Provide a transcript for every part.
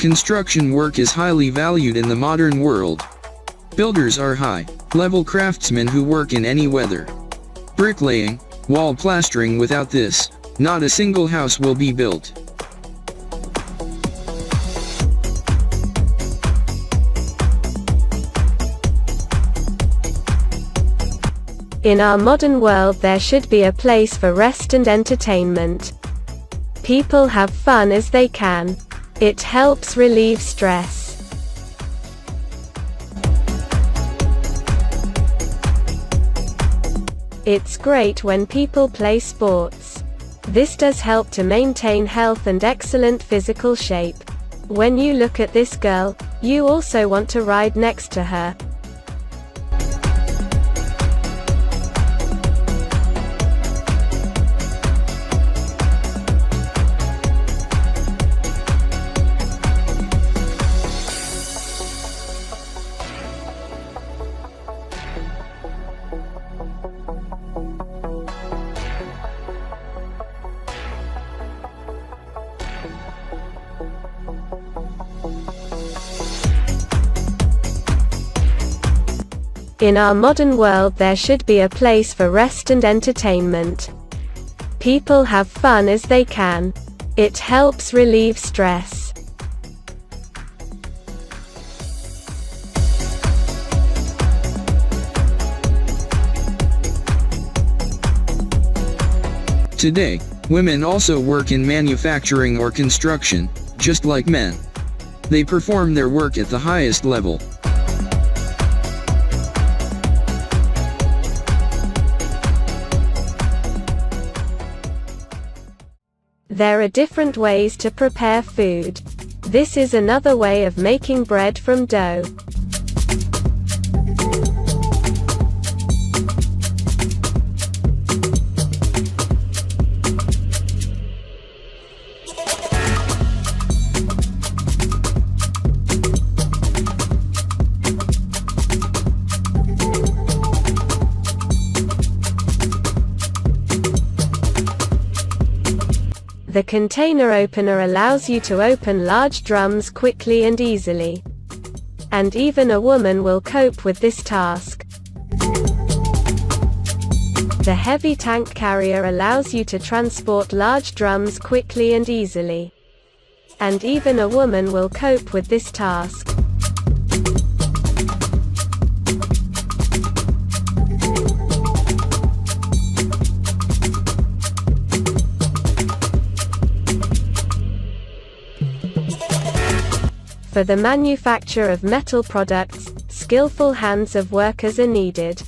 Construction work is highly valued in the modern world. Builders are high-level craftsmen who work in any weather. Bricklaying, wall plastering. Without this, not a single house will be built. In our modern world, there should be a place for rest and entertainment. People have fun as they can. It helps relieve stress. It's great when people play sports. This does help to maintain health and excellent physical shape. When you look at this girl, you also want to ride next to her. In our modern world, there should be a place for rest and entertainment. People have fun as they can. It helps relieve stress. Today, women also work in manufacturing or construction, just like men. They perform their work at the highest level. There are different ways to prepare food. This is another way of making bread from dough. The container opener allows you to open large drums quickly and easily. And even a woman will cope with this task. The heavy tank carrier allows you to transport large drums quickly and easily. And even a woman will cope with this task. For the manufacture of metal products, skillful hands of workers are needed.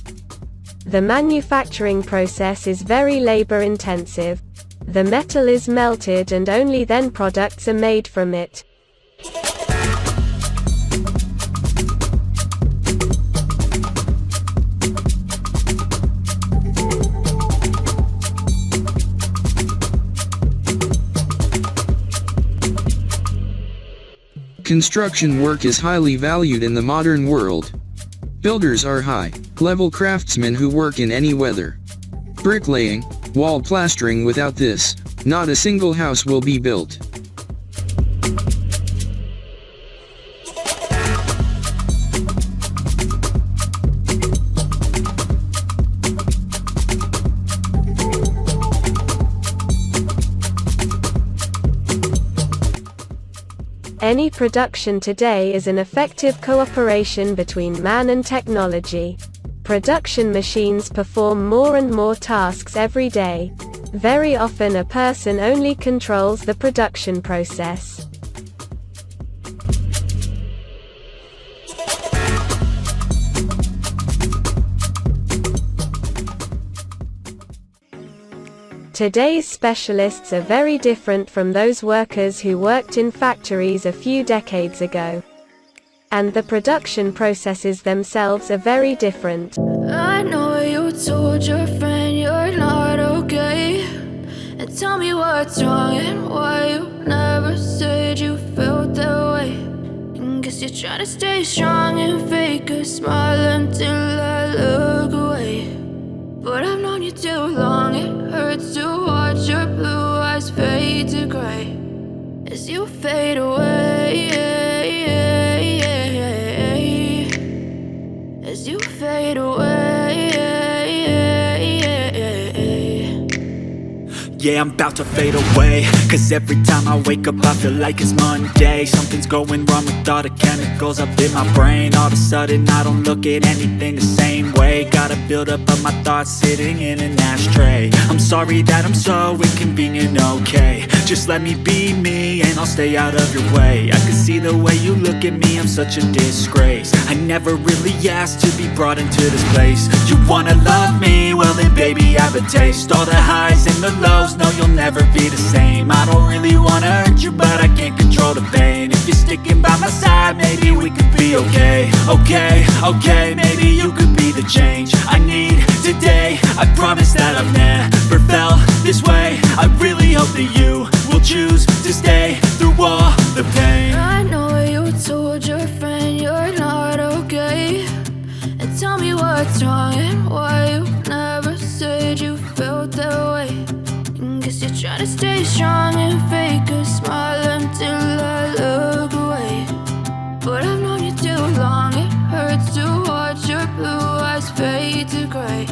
The manufacturing process is very labor-intensive. The metal is melted and only then products are made from it. Construction work is highly valued in the modern world. Builders are high-level craftsmen who work in any weather. Bricklaying, wall plastering. Without this, not a single house will be built. Any production today is an effective cooperation between man and technology. Production machines perform more and more tasks every day. Very often a person only controls the production process. Today's specialists are very different from those workers who worked in factories a few decades ago. And the production processes themselves are very different. I know you told your friend you're not okay. And tell me what's wrong and why you never said you felt that way. And guess you're trying to stay strong and fake a smile until I look away. But I've known you too long, it hurts to watch your blue eyes fade to gray as you fade away. yeah, I'm about to fade away. Cause every time I wake up I feel like it's Monday. Something's going wrong with all the chemicals up in my brain. All of a sudden I don't look at anything the same way. Gotta build up of my thoughts sitting in an ashtray. I'm sorry that I'm so inconvenient, okay. Just let me be me and I'll stay out of your way. I can see the way you look at me, I'm such a disgrace. I never really asked to be brought into this place. You wanna love me? Well then baby have a taste. All the highs and the lows, no you'll never be the same. I don't really wanna hurt you but I can't control the pain. If you're sticking by my side maybe we could be okay. Okay, maybe you could be the change I need today. I promise that I've never felt this way. I really hope that you will choose to stay through all the pain. I know you told your friend you're not okay, and tell me what's wrong and why you never said you felt that way. And guess you're trying to stay strong and fake a smile until I look away. But I've known you too long, it hurts to watch your blue eyes fade to gray.